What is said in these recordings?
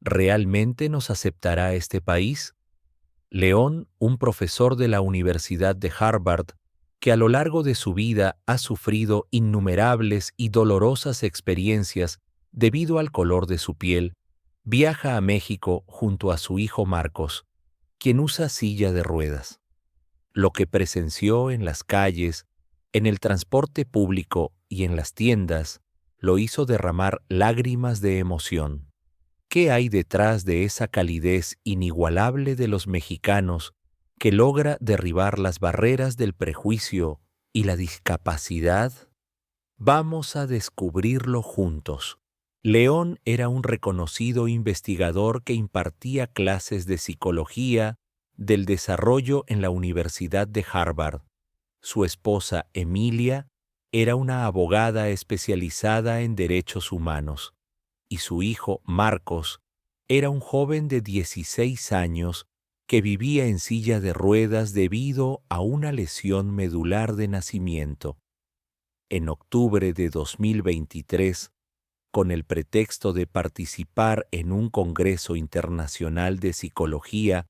¿Realmente nos aceptará este país? León, un profesor de la Universidad de Harvard, que a lo largo de su vida ha sufrido innumerables y dolorosas experiencias debido al color de su piel, viaja a México junto a su hijo Marcos, quien usa silla de ruedas. Lo que presenció en las calles, en el transporte público y en las tiendas lo hizo derramar lágrimas de emoción. ¿Qué hay detrás de esa calidez inigualable de los mexicanos que logra derribar las barreras del prejuicio y la discapacidad? Vamos a descubrirlo juntos. León era un reconocido investigador que impartía clases de psicología del desarrollo en la Universidad de Harvard. Su esposa, Emilia, era una abogada especializada en derechos humanos, y su hijo, Marcos, era un joven de 16 años que vivía en silla de ruedas debido a una lesión medular de nacimiento. En octubre de 2023, con el pretexto de participar en un congreso internacional de psicología,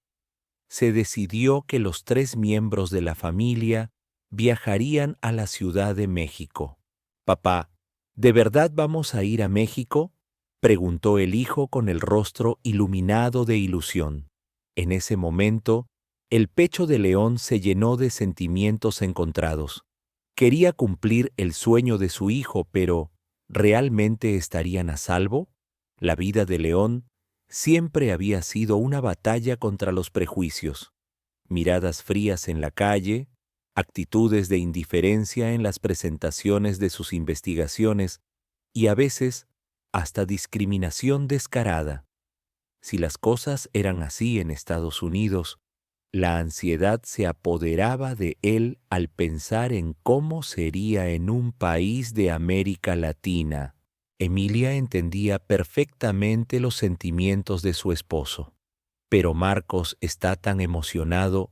se decidió que los 3 miembros de la familia viajarían a la Ciudad de México. «Papá, ¿de verdad vamos a ir a México?», preguntó el hijo con el rostro iluminado de ilusión. En ese momento, el pecho de León se llenó de sentimientos encontrados. Quería cumplir el sueño de su hijo, pero ¿realmente estarían a salvo? La vida de León siempre había sido una batalla contra los prejuicios. Miradas frías en la calle, actitudes de indiferencia en las presentaciones de sus investigaciones y a veces hasta discriminación descarada. Si las cosas eran así en Estados Unidos, la ansiedad se apoderaba de él al pensar en cómo sería en un país de América Latina. Emilia entendía perfectamente los sentimientos de su esposo. Pero Marcos está tan emocionado,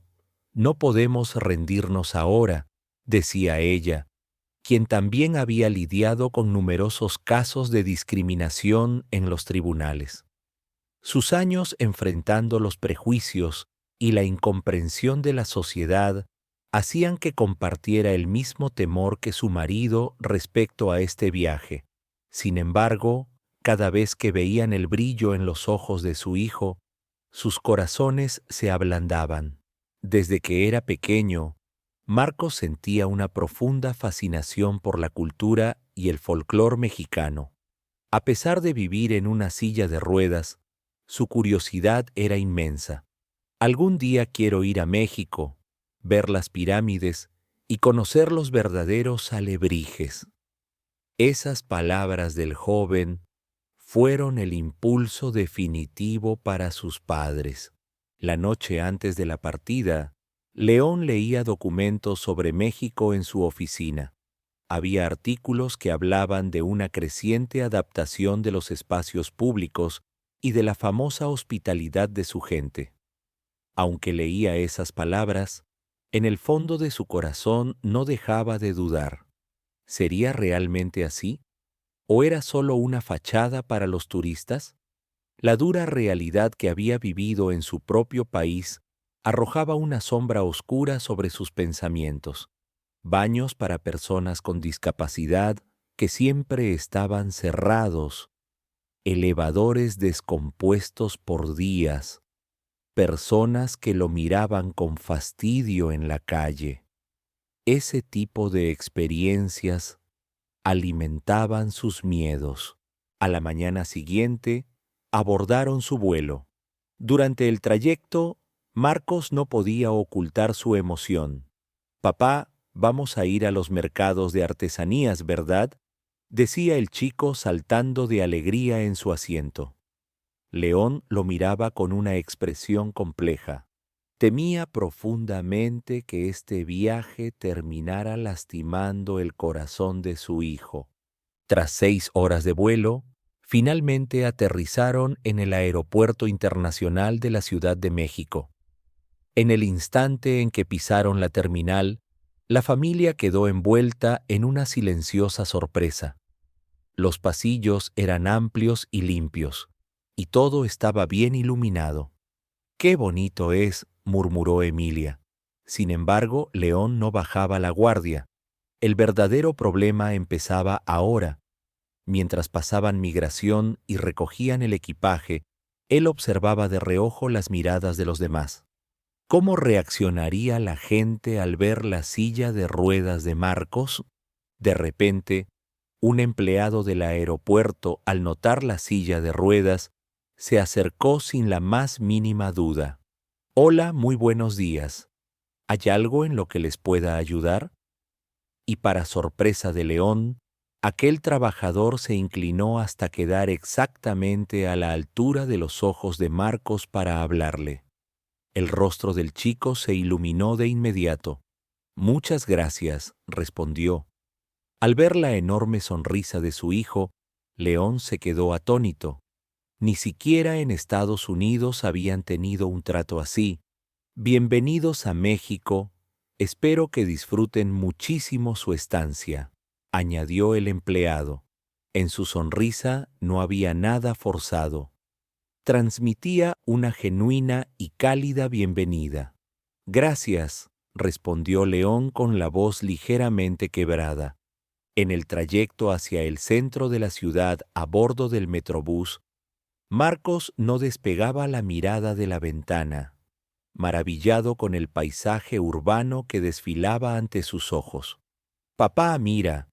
no podemos rendirnos ahora, decía ella, quien también había lidiado con numerosos casos de discriminación en los tribunales. Sus años enfrentando los prejuicios y la incomprensión de la sociedad hacían que compartiera el mismo temor que su marido respecto a este viaje. Sin embargo, cada vez que veían el brillo en los ojos de su hijo, sus corazones se ablandaban. Desde que era pequeño, Marcos sentía una profunda fascinación por la cultura y el folclore mexicano. A pesar de vivir en una silla de ruedas, su curiosidad era inmensa. Algún día quiero ir a México, ver las pirámides y conocer los verdaderos alebrijes. Esas palabras del joven fueron el impulso definitivo para sus padres. La noche antes de la partida, León leía documentos sobre México en su oficina. Había artículos que hablaban de una creciente adaptación de los espacios públicos y de la famosa hospitalidad de su gente. Aunque leía esas palabras, en el fondo de su corazón no dejaba de dudar. ¿Sería realmente así? ¿O era solo una fachada para los turistas? La dura realidad que había vivido en su propio país arrojaba una sombra oscura sobre sus pensamientos. Baños para personas con discapacidad que siempre estaban cerrados, elevadores descompuestos por días, personas que lo miraban con fastidio en la calle. Ese tipo de experiencias alimentaban sus miedos. A la mañana siguiente, abordaron su vuelo. Durante el trayecto, Marcos no podía ocultar su emoción. «Papá, vamos a ir a los mercados de artesanías, ¿verdad?», decía el chico saltando de alegría en su asiento. León lo miraba con una expresión compleja. Temía profundamente que este viaje terminara lastimando el corazón de su hijo. Tras 6 horas de vuelo, finalmente aterrizaron en el Aeropuerto Internacional de la Ciudad de México. En el instante en que pisaron la terminal, la familia quedó envuelta en una silenciosa sorpresa. Los pasillos eran amplios y limpios, y todo estaba bien iluminado. «¡Qué bonito es!», murmuró Emilia. Sin embargo, León no bajaba la guardia. El verdadero problema empezaba ahora. Mientras pasaban migración y recogían el equipaje, él observaba de reojo las miradas de los demás. ¿Cómo reaccionaría la gente al ver la silla de ruedas de Marcos? De repente, un empleado del aeropuerto, al notar la silla de ruedas, se acercó sin la más mínima duda. «Hola, muy buenos días. ¿Hay algo en lo que les pueda ayudar?». Y para sorpresa de León, aquel trabajador se inclinó hasta quedar exactamente a la altura de los ojos de Marcos para hablarle. El rostro del chico se iluminó de inmediato. «Muchas gracias», respondió. Al ver la enorme sonrisa de su hijo, León se quedó atónito. Ni siquiera en Estados Unidos habían tenido un trato así. «Bienvenidos a México. Espero que disfruten muchísimo su estancia», añadió el empleado. En su sonrisa no había nada forzado. Transmitía una genuina y cálida bienvenida. «Gracias», respondió León con la voz ligeramente quebrada. En el trayecto hacia el centro de la ciudad a bordo del Metrobús, Marcos no despegaba la mirada de la ventana, maravillado con el paisaje urbano que desfilaba ante sus ojos. «Papá, mira,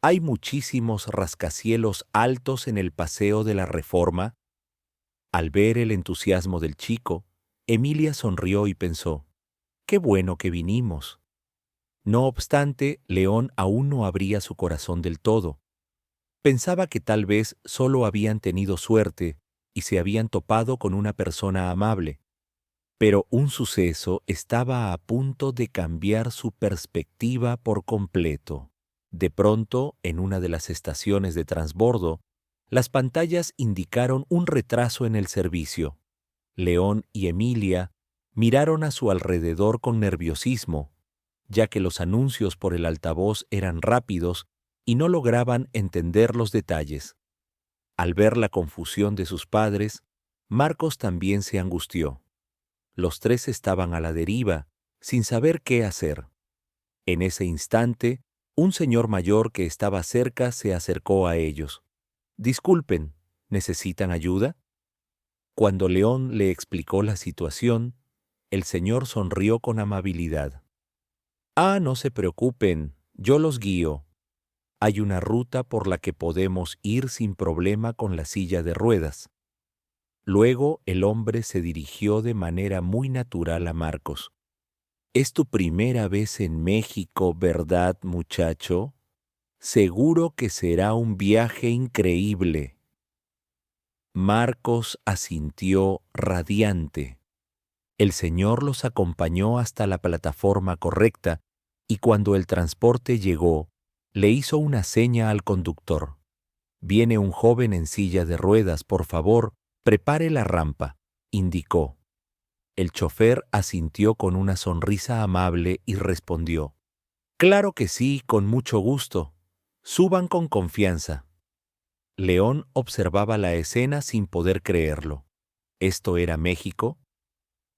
hay muchísimos rascacielos altos en el Paseo de la Reforma». Al ver el entusiasmo del chico, Emilia sonrió y pensó: «Qué bueno que vinimos». No obstante, León aún no abría su corazón del todo. Pensaba que tal vez solo habían tenido suerte y se habían topado con una persona amable. Pero un suceso estaba a punto de cambiar su perspectiva por completo. De pronto, en una de las estaciones de transbordo, las pantallas indicaron un retraso en el servicio. León y Emilia miraron a su alrededor con nerviosismo, ya que los anuncios por el altavoz eran rápidos y no lograban entender los detalles. Al ver la confusión de sus padres, Marcos también se angustió. Los tres estaban a la deriva, sin saber qué hacer. En ese instante, un señor mayor que estaba cerca se acercó a ellos. «Disculpen, ¿necesitan ayuda?». Cuando León le explicó la situación, el señor sonrió con amabilidad. «Ah, no se preocupen, yo los guío. Hay una ruta por la que podemos ir sin problema con la silla de ruedas». Luego el hombre se dirigió de manera muy natural a Marcos. «Es tu primera vez en México, ¿verdad, muchacho? Seguro que será un viaje increíble». Marcos asintió radiante. El señor los acompañó hasta la plataforma correcta y cuando el transporte llegó, le hizo una seña al conductor. «Viene un joven en silla de ruedas, por favor, prepare la rampa», indicó. El chofer asintió con una sonrisa amable y respondió: «Claro que sí, con mucho gusto. Suban con confianza». León observaba la escena sin poder creerlo. ¿Esto era México?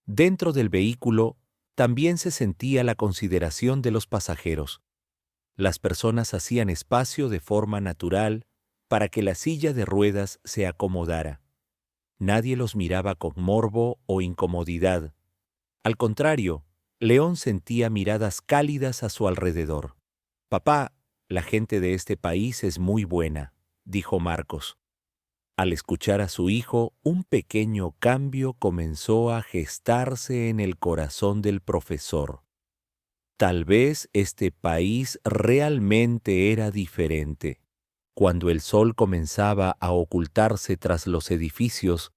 Dentro del vehículo también se sentía la consideración de los pasajeros. Las personas hacían espacio de forma natural para que la silla de ruedas se acomodara. Nadie los miraba con morbo o incomodidad. Al contrario, León sentía miradas cálidas a su alrededor. «Papá, la gente de este país es muy buena», dijo Marcos. Al escuchar a su hijo, un pequeño cambio comenzó a gestarse en el corazón del profesor. Tal vez este país realmente era diferente. Cuando el sol comenzaba a ocultarse tras los edificios,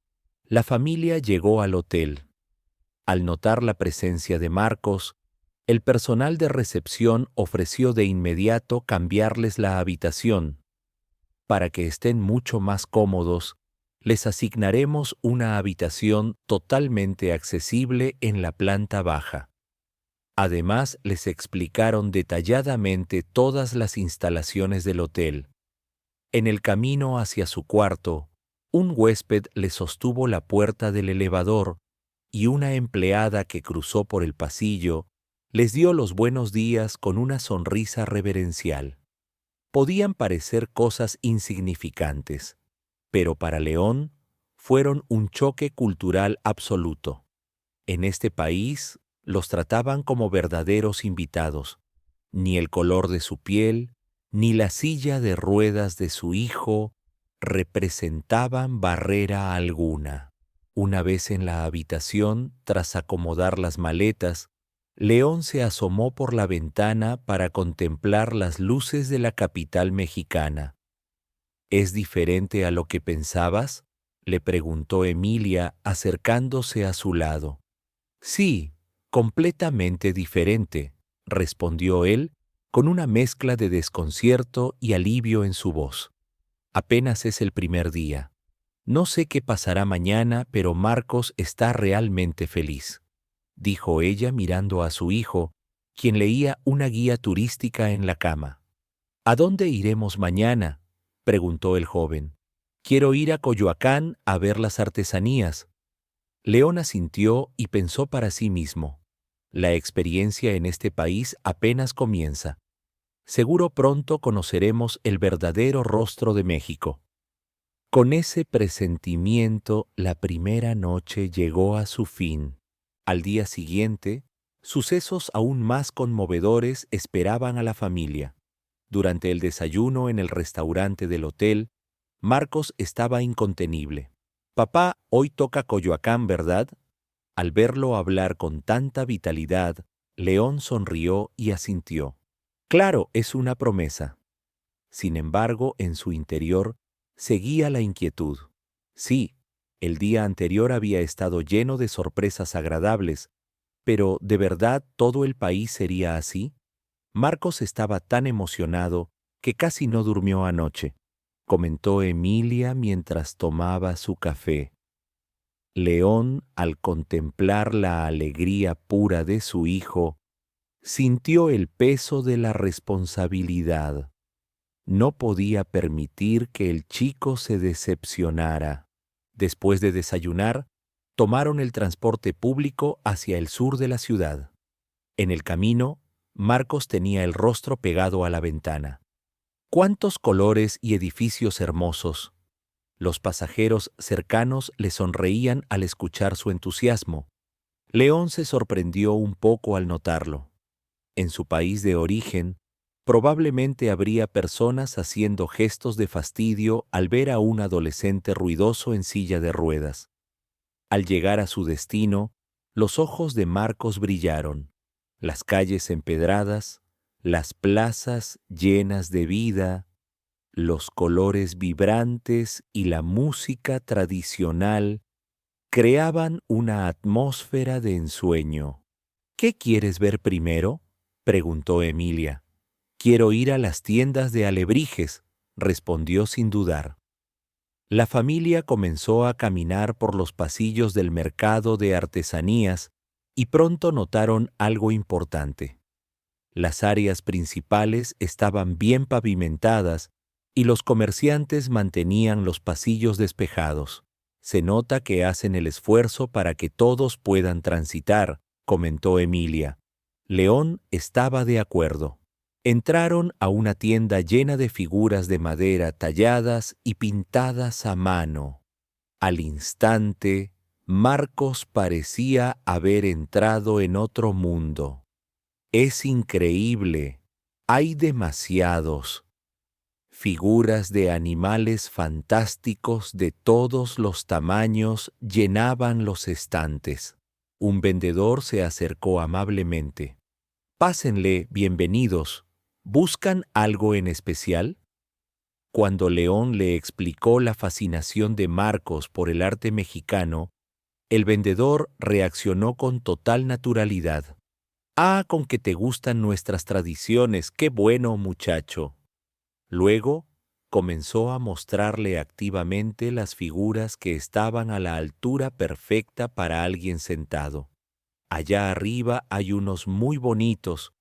la familia llegó al hotel. Al notar la presencia de Marcos, el personal de recepción ofreció de inmediato cambiarles la habitación. «Para que estén mucho más cómodos, les asignaremos una habitación totalmente accesible en la planta baja». Además, les explicaron detalladamente todas las instalaciones del hotel. En el camino hacia su cuarto, Un huésped le sostuvo la puerta del elevador y una empleada que cruzó por el pasillo les dio los buenos días con una sonrisa reverencial. Podían parecer cosas insignificantes, pero para León fueron un choque cultural absoluto. En este país los trataban como verdaderos invitados. Ni el color de su piel, ni la silla de ruedas de su hijo representaban barrera alguna. Una vez en la habitación, tras acomodar las maletas, León se asomó por la ventana para contemplar las luces de la capital mexicana. ¿Es diferente a lo que pensabas?, le preguntó Emilia acercándose a su lado. Sí, completamente diferente, respondió él con una mezcla de desconcierto y alivio en su voz. Apenas es el primer día. No sé qué pasará mañana, pero Marcos está realmente feliz, dijo ella mirando a su hijo, quien leía una guía turística en la cama. ¿A dónde iremos mañana?, preguntó el joven. Quiero ir a Coyoacán a ver las artesanías. León asintió y pensó para sí mismo. La experiencia en este país apenas comienza. Seguro pronto conoceremos el verdadero rostro de México. Con ese presentimiento, la primera noche llegó a su fin. Al día siguiente, sucesos aún más conmovedores esperaban a la familia. Durante el desayuno en el restaurante del hotel, Marcos estaba incontenible. «Papá, hoy toca Coyoacán, ¿verdad?». Al verlo hablar con tanta vitalidad, León sonrió y asintió. «Claro, es una promesa». Sin embargo, en su interior seguía la inquietud. Sí, el día anterior había estado lleno de sorpresas agradables, pero ¿de verdad todo el país sería así? Marcos estaba tan emocionado que casi no durmió anoche, comentó Emilia mientras tomaba su café. León, al contemplar la alegría pura de su hijo, sintió el peso de la responsabilidad. No podía permitir que el chico se decepcionara. Después de desayunar, tomaron el transporte público hacia el sur de la ciudad. En el camino, Marcos tenía el rostro pegado a la ventana. ¡Cuántos colores y edificios hermosos! Los pasajeros cercanos le sonreían al escuchar su entusiasmo. León se sorprendió un poco al notarlo. En su país de origen, probablemente habría personas haciendo gestos de fastidio al ver a un adolescente ruidoso en silla de ruedas. Al llegar a su destino, los ojos de Marcos brillaron. Las calles empedradas, las plazas llenas de vida, los colores vibrantes y la música tradicional creaban una atmósfera de ensueño. «¿Qué quieres ver primero?», preguntó Emilia. «Quiero ir a las tiendas de alebrijes», respondió sin dudar. La familia comenzó a caminar por los pasillos del mercado de artesanías y pronto notaron algo importante. Las áreas principales estaban bien pavimentadas y los comerciantes mantenían los pasillos despejados. «Se nota que hacen el esfuerzo para que todos puedan transitar», comentó Emilia. León estaba de acuerdo. Entraron a una tienda llena de figuras de madera talladas y pintadas a mano. Al instante, Marcos parecía haber entrado en otro mundo. «Es increíble. Hay demasiados». Figuras de animales fantásticos de todos los tamaños llenaban los estantes. Un vendedor se acercó amablemente. «Pásenle, bienvenidos. ¿Buscan algo en especial?». Cuando León le explicó la fascinación de Marcos por el arte mexicano, el vendedor reaccionó con total naturalidad. «Ah, con que te gustan nuestras tradiciones, qué bueno, muchacho». Luego comenzó a mostrarle activamente las figuras que estaban a la altura perfecta para alguien sentado. «Allá arriba hay unos muy bonitos,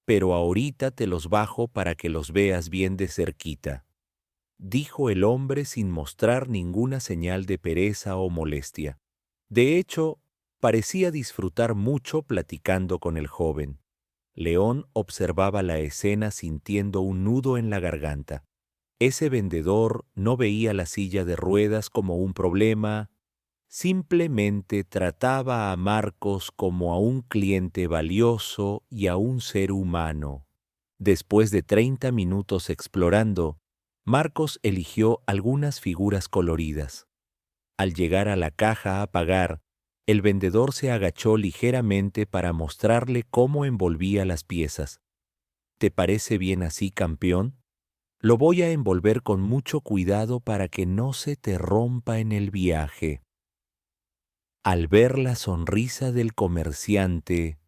pero ahorita te los bajo para que los veas bien de cerquita». dijo el hombre sin mostrar ninguna señal de pereza o molestia. De hecho, parecía disfrutar mucho platicando con el joven. León observaba la escena sintiendo un nudo en la garganta. Ese vendedor no veía la silla de ruedas como un problema, simplemente trataba a Marcos como a un cliente valioso y a un ser humano. Después de 30 minutos explorando, Marcos eligió algunas figuras coloridas. Al llegar a la caja a pagar, el vendedor se agachó ligeramente para mostrarle cómo envolvía las piezas. ¿Te parece bien así, campeón? Lo voy a envolver con mucho cuidado para que no se te rompa en el viaje. Al ver la sonrisa del comerciante,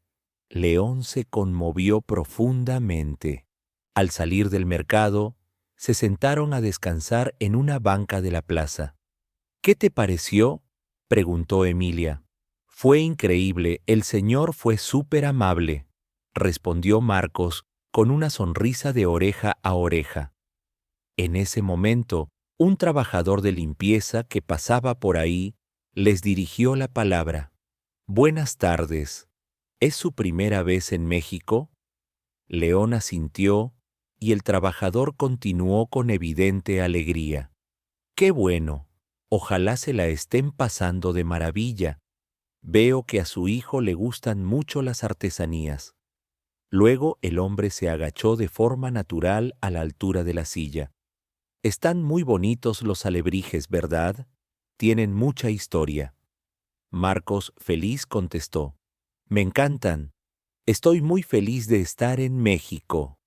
León se conmovió profundamente. Al salir del mercado, se sentaron a descansar en una banca de la plaza. ¿Qué te pareció?, preguntó Emilia. Fue increíble, el señor fue súper amable, respondió Marcos con una sonrisa de oreja a oreja. En ese momento, un trabajador de limpieza que pasaba por ahí les dirigió la palabra. Buenas tardes. ¿Es su primera vez en México? León asintió y el trabajador continuó con evidente alegría. ¡Qué bueno! Ojalá se la estén pasando de maravilla. Veo que a su hijo le gustan mucho las artesanías. Luego el hombre se agachó de forma natural a la altura de la silla. Están muy bonitos los alebrijes, ¿verdad? Tienen mucha historia. Marcos, feliz, contestó. Me encantan. Estoy muy feliz de estar en México.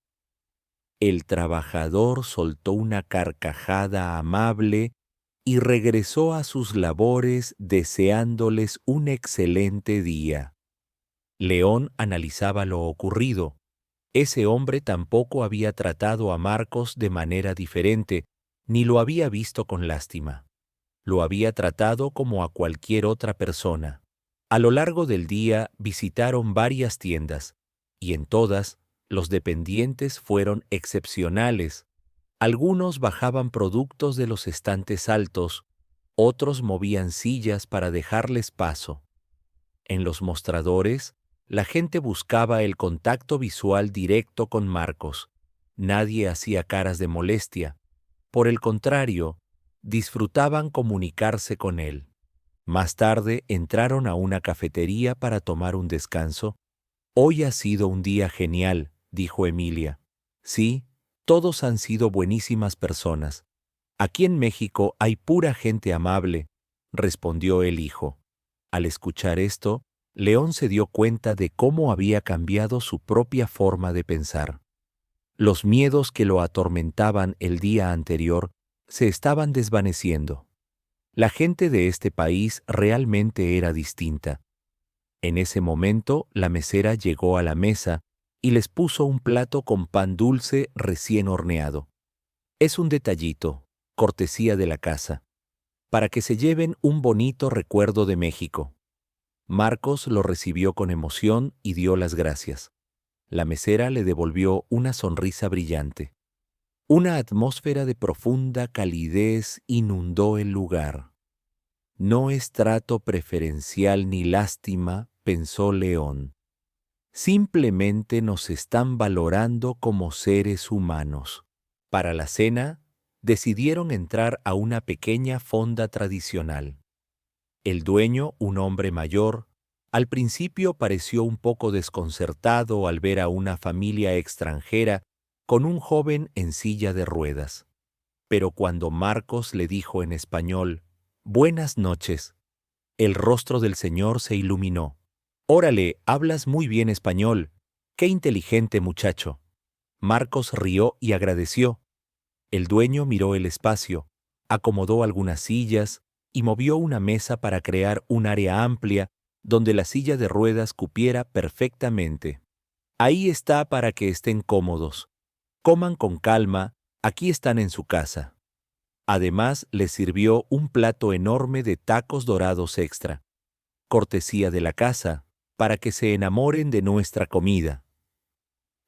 El trabajador soltó una carcajada amable y regresó a sus labores deseándoles un excelente día. León analizaba lo ocurrido. Ese hombre tampoco había tratado a Marcos de manera diferente, ni lo había visto con lástima. Lo había tratado como a cualquier otra persona. A lo largo del día visitaron varias tiendas, y en todas los dependientes fueron excepcionales. Algunos bajaban productos de los estantes altos, otros movían sillas para dejarles paso. En los mostradores, la gente buscaba el contacto visual directo con Marcos. Nadie hacía caras de molestia. Por el contrario, disfrutaban comunicarse con él. Más tarde entraron a una cafetería para tomar un descanso. Hoy ha sido un día genial, dijo Emilia. Sí, todos han sido buenísimas personas. Aquí en México hay pura gente amable, respondió el hijo. Al escuchar esto, León se dio cuenta de cómo había cambiado su propia forma de pensar. Los miedos que lo atormentaban el día anterior se estaban desvaneciendo. La gente de este país realmente era distinta. En ese momento, la mesera llegó a la mesa y les puso un plato con pan dulce recién horneado. Es un detallito, cortesía de la casa, para que se lleven un bonito recuerdo de México. Marcos lo recibió con emoción y dio las gracias. La mesera le devolvió una sonrisa brillante. Una atmósfera de profunda calidez inundó el lugar. No es trato preferencial ni lástima, pensó León. Simplemente nos están valorando como seres humanos. Para la cena, decidieron entrar a una pequeña fonda tradicional. El dueño, un hombre mayor, al principio pareció un poco desconcertado al ver a una familia extranjera con un joven en silla de ruedas. Pero cuando Marcos le dijo en español, «Buenas noches», el rostro del señor se iluminó. «Órale, hablas muy bien español. Qué inteligente muchacho». Marcos rió y agradeció. El dueño miró el espacio, acomodó algunas sillas y movió una mesa para crear un área amplia donde la silla de ruedas cupiera perfectamente. Ahí está para que estén cómodos. Coman con calma, aquí están en su casa. Además, les sirvió un plato enorme de tacos dorados extra, cortesía de la casa, para que se enamoren de nuestra comida.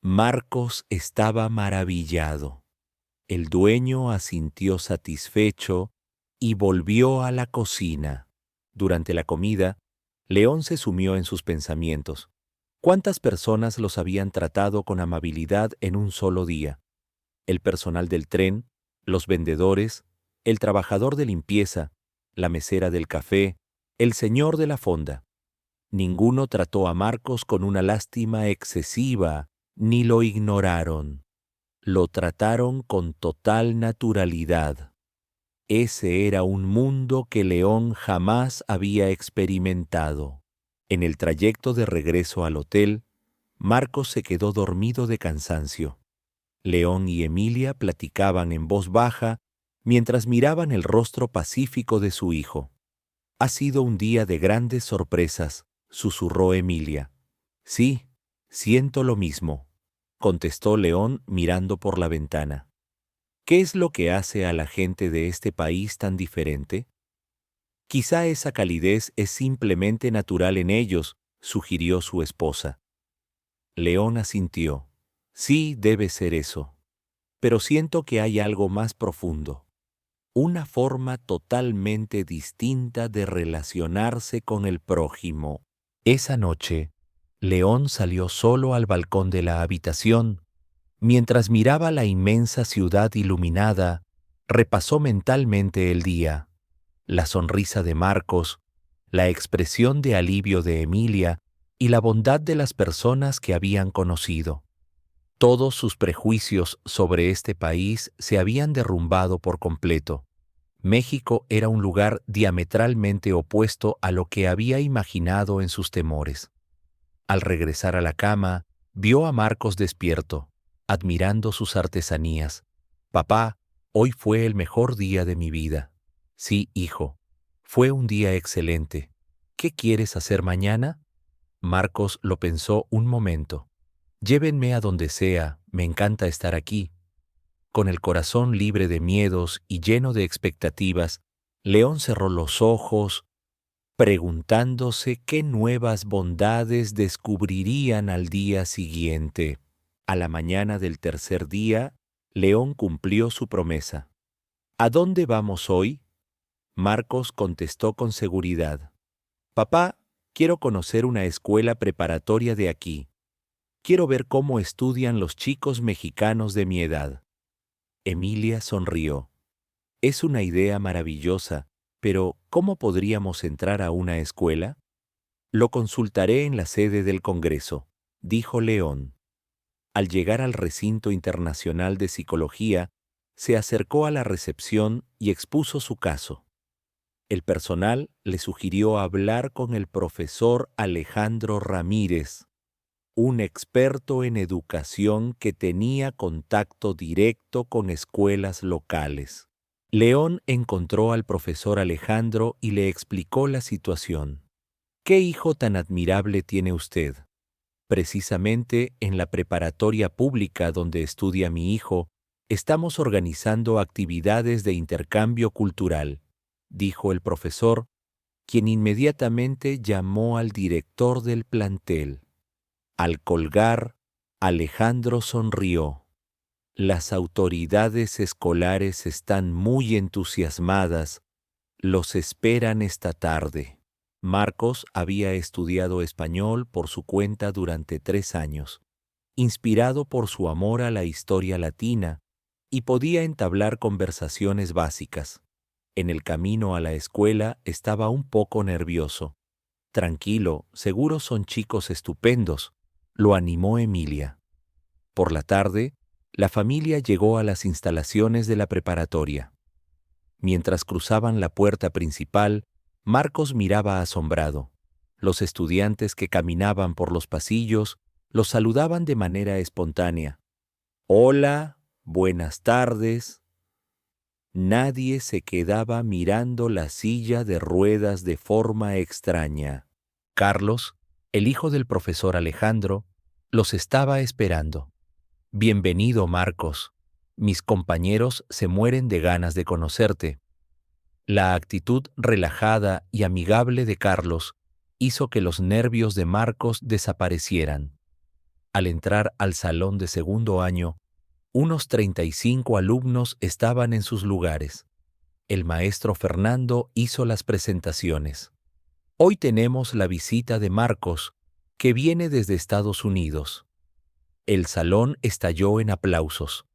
Marcos estaba maravillado. El dueño asintió satisfecho y volvió a la cocina. Durante la comida, León se sumió en sus pensamientos. ¿Cuántas personas los habían tratado con amabilidad en un solo día? El personal del tren, los vendedores, el trabajador de limpieza, la mesera del café, el señor de la fonda. Ninguno trató a Marcos con una lástima excesiva, ni lo ignoraron. Lo trataron con total naturalidad. Ese era un mundo que León jamás había experimentado. En el trayecto de regreso al hotel, Marcos se quedó dormido de cansancio. León y Emilia platicaban en voz baja mientras miraban el rostro pacífico de su hijo. «Ha sido un día de grandes sorpresas», susurró Emilia. «Sí, siento lo mismo», contestó León mirando por la ventana. «¿Qué es lo que hace a la gente de este país tan diferente?» «Quizá esa calidez es simplemente natural en ellos», sugirió su esposa. León asintió. «Sí, debe ser eso. Pero siento que hay algo más profundo. Una forma totalmente distinta de relacionarse con el prójimo». Esa noche, León salió solo al balcón de la habitación. Mientras miraba la inmensa ciudad iluminada, repasó mentalmente el día, la sonrisa de Marcos, la expresión de alivio de Emilia y la bondad de las personas que habían conocido. Todos sus prejuicios sobre este país se habían derrumbado por completo. México era un lugar diametralmente opuesto a lo que había imaginado en sus temores. Al regresar a la cama, vio a Marcos despierto, admirando sus artesanías. «Papá, hoy fue el mejor día de mi vida». «Sí, hijo, fue un día excelente. ¿Qué quieres hacer mañana?» Marcos lo pensó un momento. «Llévenme a donde sea, me encanta estar aquí». Con el corazón libre de miedos y lleno de expectativas, León cerró los ojos, preguntándose qué nuevas bondades descubrirían al día siguiente. A la mañana del tercer día, León cumplió su promesa. «¿A dónde vamos hoy?» Marcos contestó con seguridad. «Papá, quiero conocer una escuela preparatoria de aquí. Quiero ver cómo estudian los chicos mexicanos de mi edad». Emilia sonrió. «Es una idea maravillosa, pero ¿cómo podríamos entrar a una escuela?» «Lo consultaré en la sede del Congreso», dijo León. Al llegar al recinto internacional de psicología, se acercó a la recepción y expuso su caso. El personal le sugirió hablar con el profesor Alejandro Ramírez, un experto en educación que tenía contacto directo con escuelas locales. León encontró al profesor Alejandro y le explicó la situación. «¿Qué hijo tan admirable tiene usted? Precisamente en la preparatoria pública donde estudia mi hijo, estamos organizando actividades de intercambio cultural», dijo el profesor, quien inmediatamente llamó al director del plantel. Al colgar, Alejandro sonrió. «Las autoridades escolares están muy entusiasmadas. Los esperan esta tarde». Marcos había estudiado español por su cuenta durante 3 años, inspirado por su amor a la historia latina, y podía entablar conversaciones básicas. En el camino a la escuela estaba un poco nervioso. «Tranquilo, seguro son chicos estupendos», lo animó Emilia. Por la tarde, la familia llegó a las instalaciones de la preparatoria. Mientras cruzaban la puerta principal, Marcos miraba asombrado. Los estudiantes que caminaban por los pasillos los saludaban de manera espontánea. «Hola, buenas tardes». Nadie se quedaba mirando la silla de ruedas de forma extraña. Carlos, el hijo del profesor Alejandro, los estaba esperando. «Bienvenido, Marcos. Mis compañeros se mueren de ganas de conocerte». La actitud relajada y amigable de Carlos hizo que los nervios de Marcos desaparecieran. Al entrar al salón de segundo año, Unos 35 alumnos estaban en sus lugares. El maestro Fernando hizo las presentaciones. Hoy tenemos la visita de Marcos, que viene desde Estados Unidos. El salón estalló en aplausos.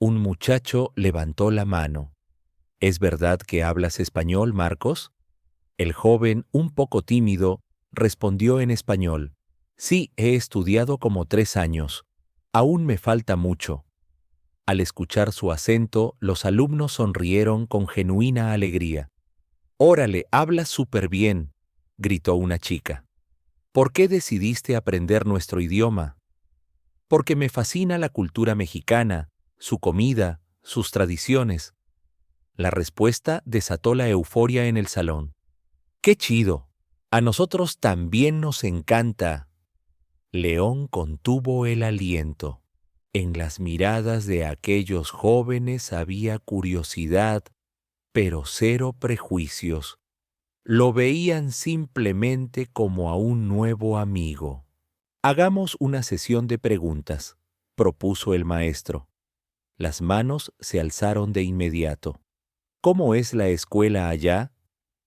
Un muchacho levantó la mano. ¿Es verdad que hablas español, Marcos? El joven, un poco tímido, respondió en español. Sí, he estudiado como 3 años. Aún me falta mucho. Al escuchar su acento, los alumnos sonrieron con genuina alegría. «Órale, hablas súper bien», gritó una chica. «¿Por qué decidiste aprender nuestro idioma?» «Porque me fascina la cultura mexicana, su comida, sus tradiciones». La respuesta desató la euforia en el salón. ¡Qué chido! A nosotros también nos encanta. León contuvo el aliento. En las miradas de aquellos jóvenes había curiosidad, pero cero prejuicios. Lo veían simplemente como a un nuevo amigo. Hagamos una sesión de preguntas, propuso el maestro. Las manos se alzaron de inmediato. ¿Cómo es la escuela allá?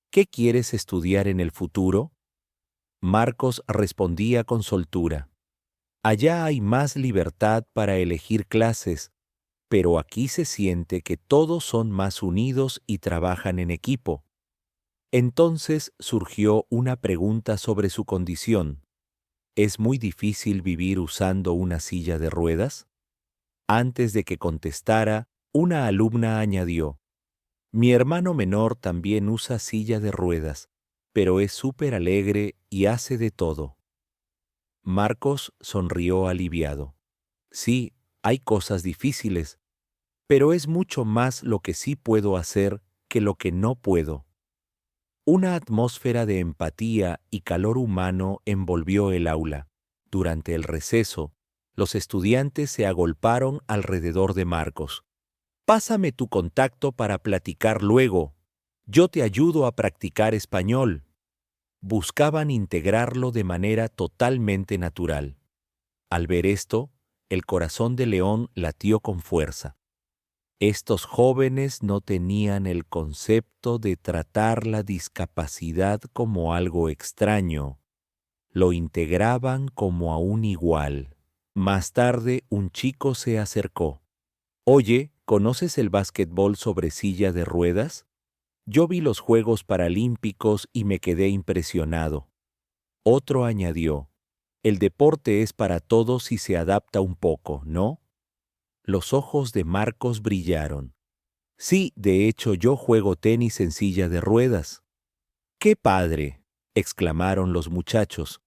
¿Qué quieres estudiar en el futuro? Marcos respondía con soltura. Allá hay más libertad para elegir clases, pero aquí se siente que todos son más unidos y trabajan en equipo. Entonces surgió una pregunta sobre su condición. ¿Es muy difícil vivir usando una silla de ruedas? Antes de que contestara, una alumna añadió: Mi hermano menor también usa silla de ruedas, pero es súper alegre y hace de todo. Marcos sonrió aliviado. Sí, hay cosas difíciles, pero es mucho más lo que sí puedo hacer que lo que no puedo. Una atmósfera de empatía y calor humano envolvió el aula. Durante el receso, los estudiantes se agolparon alrededor de Marcos. Pásame tu contacto para platicar luego. Yo te ayudo a practicar español. Buscaban integrarlo de manera totalmente natural. Al ver esto, el corazón de León latió con fuerza. Estos jóvenes no tenían el concepto de tratar la discapacidad como algo extraño. Lo integraban como a un igual. Más tarde, un chico se acercó. Oye, ¿conoces el básquetbol sobre silla de ruedas? Yo vi los Juegos Paralímpicos y me quedé impresionado. Otro añadió, el deporte es para todos si se adapta un poco, ¿no? Los ojos de Marcos brillaron. Sí, de hecho yo juego tenis en silla de ruedas. ¡Qué padre!, exclamaron los muchachos.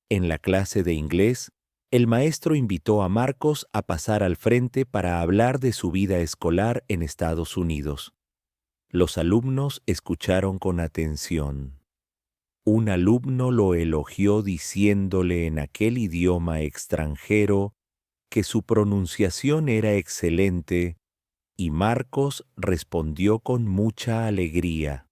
En la clase de inglés, el maestro invitó a Marcos a pasar al frente para hablar de su vida escolar en Estados Unidos. Los alumnos escucharon con atención. Un alumno lo elogió diciéndole en aquel idioma extranjero que su pronunciación era excelente, y Marcos respondió con mucha alegría.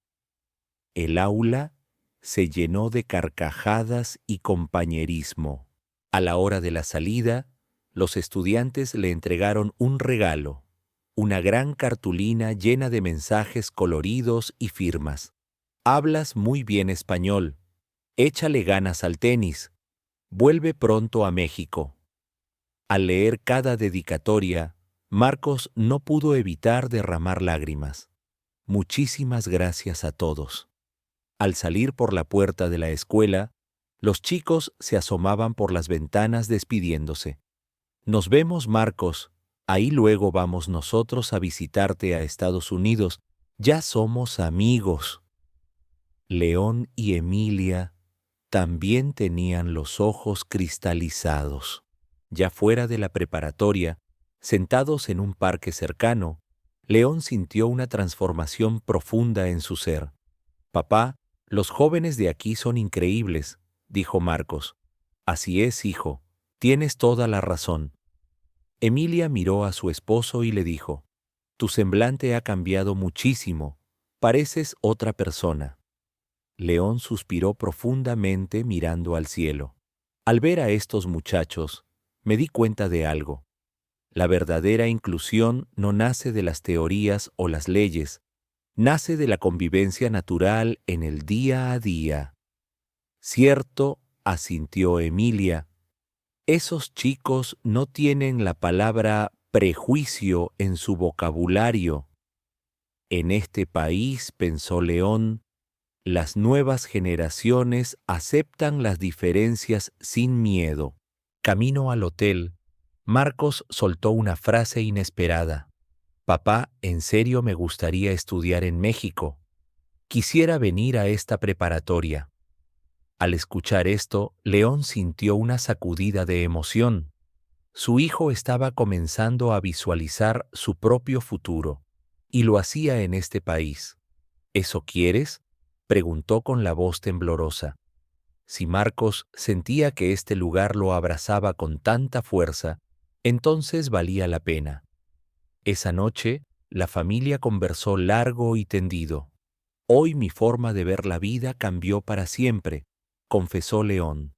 El aula se llenó de carcajadas y compañerismo. A la hora de la salida, los estudiantes le entregaron un regalo, una gran cartulina llena de mensajes coloridos y firmas. Hablas muy bien español. Échale ganas al tenis. Vuelve pronto a México. Al leer cada dedicatoria, Marcos no pudo evitar derramar lágrimas. Muchísimas gracias a todos. Al salir por la puerta de la escuela, los chicos se asomaban por las ventanas despidiéndose. Nos vemos, Marcos. Ahí luego vamos nosotros a visitarte a Estados Unidos. Ya somos amigos. León y Emilia también tenían los ojos cristalizados. Ya fuera de la preparatoria, sentados en un parque cercano, León sintió una transformación profunda en su ser. Papá, los jóvenes de aquí son increíbles, dijo Marcos. Así es, hijo, tienes toda la razón. Emilia miró a su esposo y le dijo, tu semblante ha cambiado muchísimo, pareces otra persona. León suspiró profundamente mirando al cielo. Al ver a estos muchachos, me di cuenta de algo. La verdadera inclusión no nace de las teorías o las leyes, nace de la convivencia natural en el día a día. Cierto, asintió Emilia, esos chicos no tienen la palabra prejuicio en su vocabulario. En este país, pensó León, las nuevas generaciones aceptan las diferencias sin miedo. Camino al hotel, Marcos soltó una frase inesperada. Papá, en serio me gustaría estudiar en México. Quisiera venir a esta preparatoria. Al escuchar esto, León sintió una sacudida de emoción. Su hijo estaba comenzando a visualizar su propio futuro, y lo hacía en este país. ¿Eso quieres?, preguntó con la voz temblorosa. Si Marcos sentía que este lugar lo abrazaba con tanta fuerza, entonces valía la pena. Esa noche, la familia conversó largo y tendido. Hoy mi forma de ver la vida cambió para siempre, confesó León.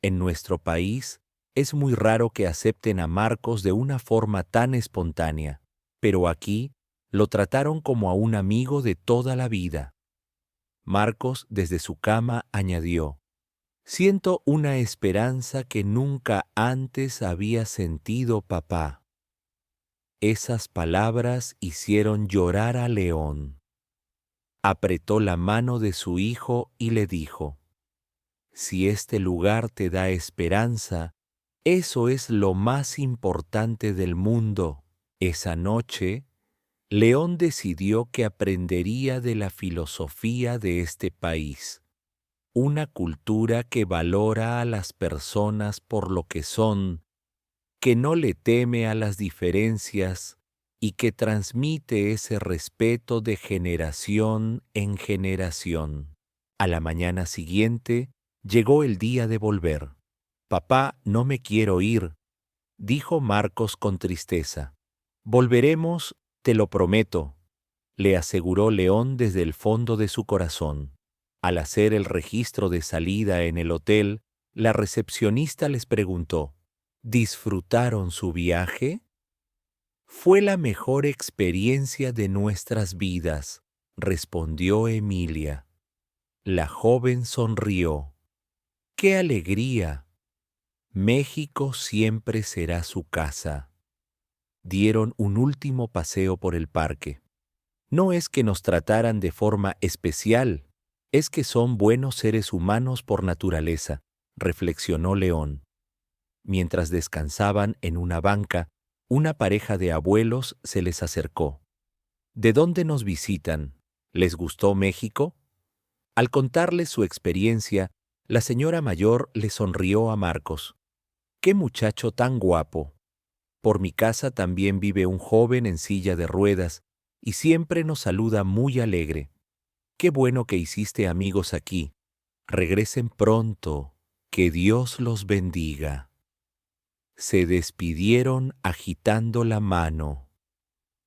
En nuestro país, es muy raro que acepten a Marcos de una forma tan espontánea, pero aquí lo trataron como a un amigo de toda la vida. Marcos, desde su cama, añadió: «Siento una esperanza que nunca antes había sentido, papá». Esas palabras hicieron llorar a León. Apretó la mano de su hijo y le dijo: «Si este lugar te da esperanza, eso es lo más importante del mundo». Esa noche, León decidió que aprendería de la filosofía de este país, una cultura que valora a las personas por lo que son, que no le teme a las diferencias y que transmite ese respeto de generación en generación. A la mañana siguiente, llegó el día de volver. «Papá, no me quiero ir», dijo Marcos con tristeza. «Volveremos, te lo prometo», le aseguró León desde el fondo de su corazón. Al hacer el registro de salida en el hotel, la recepcionista les preguntó: ¿disfrutaron su viaje? «Fue la mejor experiencia de nuestras vidas», respondió Emilia. La joven sonrió. «¡Qué alegría! México siempre será su casa». Dieron un último paseo por el parque. No es que nos trataran de forma especial, es que son buenos seres humanos por naturaleza, reflexionó León. Mientras descansaban en una banca, una pareja de abuelos se les acercó. «¿De dónde nos visitan? ¿Les gustó México?». Al contarles su experiencia, la señora mayor le sonrió a Marcos. «¡Qué muchacho tan guapo! Por mi casa también vive un joven en silla de ruedas y siempre nos saluda muy alegre. Qué bueno que hiciste amigos aquí. Regresen pronto. Que Dios los bendiga». Se despidieron agitando la mano.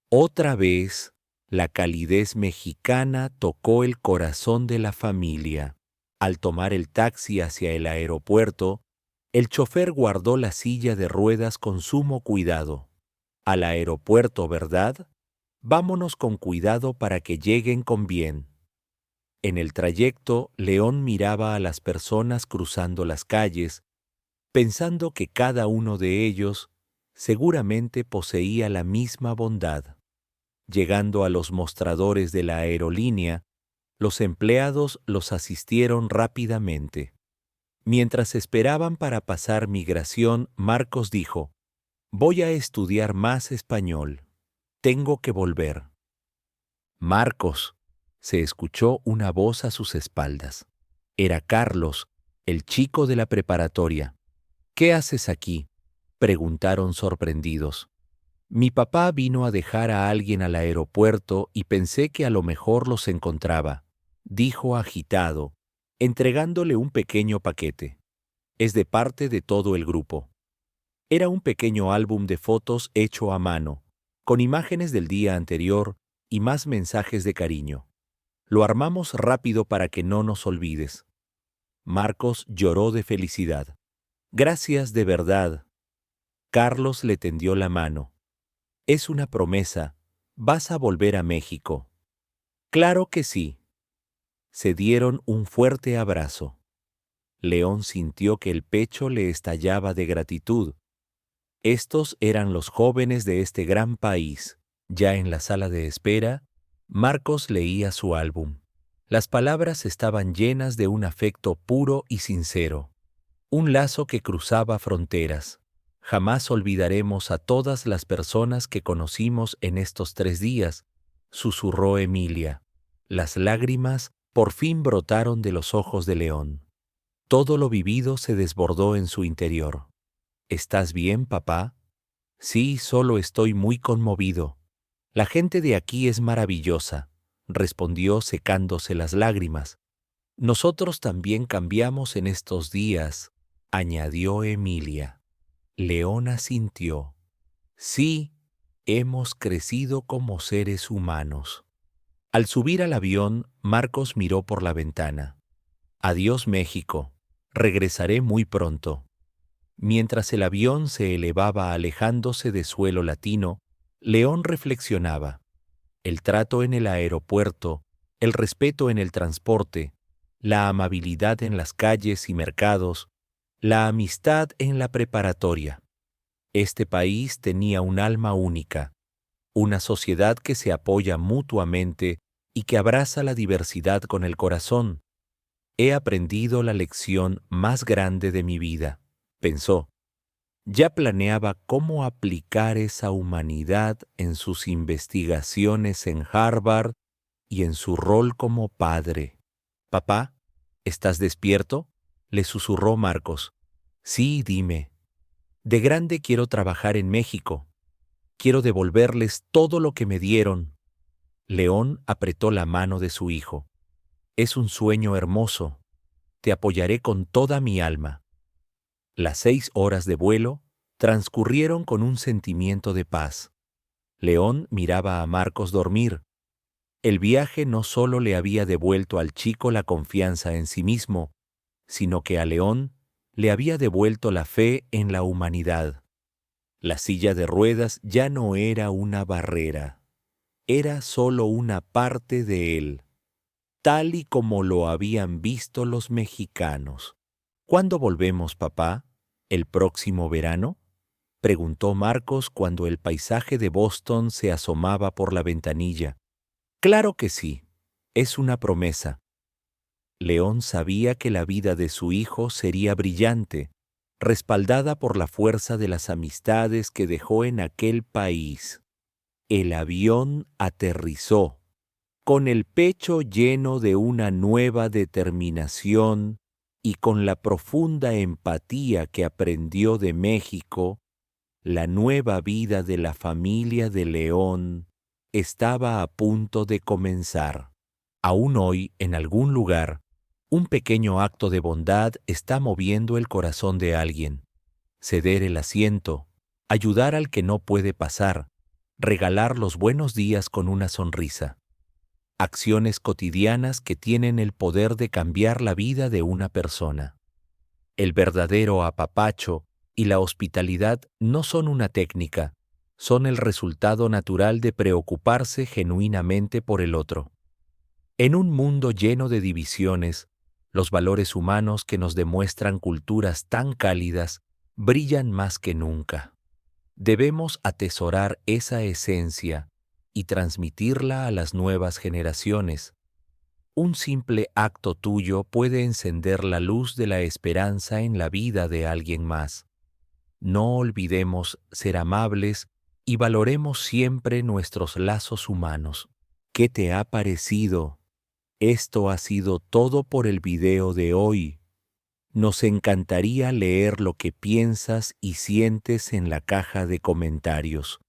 Otra vez, la calidez mexicana tocó el corazón de la familia. Al tomar el taxi hacia el aeropuerto, el chofer guardó la silla de ruedas con sumo cuidado. «Al aeropuerto, ¿verdad? Vámonos con cuidado para que lleguen con bien». En el trayecto, León miraba a las personas cruzando las calles, pensando que cada uno de ellos seguramente poseía la misma bondad. Llegando a los mostradores de la aerolínea, los empleados los asistieron rápidamente. Mientras esperaban para pasar migración, Marcos dijo: «Voy a estudiar más español. Tengo que volver». «Marcos», se escuchó una voz a sus espaldas. Era Carlos, el chico de la preparatoria. «¿Qué haces aquí?», preguntaron sorprendidos. «Mi papá vino a dejar a alguien al aeropuerto y pensé que a lo mejor los encontraba», dijo agitado, entregándole un pequeño paquete. «Es de parte de todo el grupo». Era un pequeño álbum de fotos hecho a mano, con imágenes del día anterior y más mensajes de cariño. «Lo armamos rápido para que no nos olvides». Marcos lloró de felicidad. «Gracias de verdad». Carlos le tendió la mano. Es una promesa. ¿Vas a volver a México? Claro que sí. Se dieron un fuerte abrazo. León sintió que el pecho le estallaba de gratitud. Estos eran los jóvenes de este gran país. Ya en la sala de espera, Marcos leía su álbum. Las palabras estaban llenas de un afecto puro y sincero, un lazo que cruzaba fronteras. Jamás olvidaremos a todas las personas que conocimos en estos 3 días, susurró Emilia. Las lágrimas por fin brotaron de los ojos de León. Todo lo vivido se desbordó en su interior. ¿Estás bien, papá? Sí, solo estoy muy conmovido. La gente de aquí es maravillosa, respondió secándose las lágrimas. Nosotros también cambiamos en estos días, añadió Emilia. León asintió. Sí, hemos crecido como seres humanos. Al subir al avión, Marcos miró por la ventana. Adiós, México. Regresaré muy pronto. Mientras el avión se elevaba alejándose de suelo latino, León reflexionaba. El trato en el aeropuerto, el respeto en el transporte, la amabilidad en las calles y mercados, la amistad en la preparatoria. Este país tenía un alma única, una sociedad que se apoya mutuamente y que abraza la diversidad con el corazón. He aprendido la lección más grande de mi vida, pensó. Ya planeaba cómo aplicar esa humanidad en sus investigaciones en Harvard y en su rol como padre. «Papá, ¿estás despierto?», le susurró Marcos. «Sí, dime. De grande quiero trabajar en México. Quiero devolverles todo lo que me dieron». León apretó la mano de su hijo. «Es un sueño hermoso. Te apoyaré con toda mi alma». Las 6 horas de vuelo transcurrieron con un sentimiento de paz. León miraba a Marcos dormir. El viaje no solo le había devuelto al chico la confianza en sí mismo, sino que a León le había devuelto la fe en la humanidad. La silla de ruedas ya no era una barrera, era solo una parte de él, tal y como lo habían visto los mexicanos. «¿Cuándo volvemos, papá? ¿El próximo verano?», preguntó Marcos cuando el paisaje de Boston se asomaba por la ventanilla. «Claro que sí, es una promesa». León sabía que la vida de su hijo sería brillante, respaldada por la fuerza de las amistades que dejó en aquel país. El avión aterrizó, con el pecho lleno de una nueva determinación y con la profunda empatía que aprendió de México. La nueva vida de la familia de León estaba a punto de comenzar. Aún hoy, en algún lugar, un pequeño acto de bondad está moviendo el corazón de alguien. Ceder el asiento, ayudar al que no puede pasar, regalar los buenos días con una sonrisa. Acciones cotidianas que tienen el poder de cambiar la vida de una persona. El verdadero apapacho y la hospitalidad no son una técnica, son el resultado natural de preocuparse genuinamente por el otro. En un mundo lleno de divisiones, los valores humanos que nos demuestran culturas tan cálidas brillan más que nunca. Debemos atesorar esa esencia y transmitirla a las nuevas generaciones. Un simple acto tuyo puede encender la luz de la esperanza en la vida de alguien más. No olvidemos ser amables y valoremos siempre nuestros lazos humanos. ¿Qué te ha parecido? Esto ha sido todo por el video de hoy. Nos encantaría leer lo que piensas y sientes en la caja de comentarios.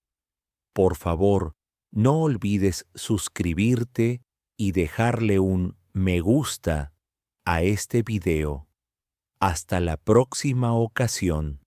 Por favor, no olvides suscribirte y dejarle un me gusta a este video. Hasta la próxima ocasión.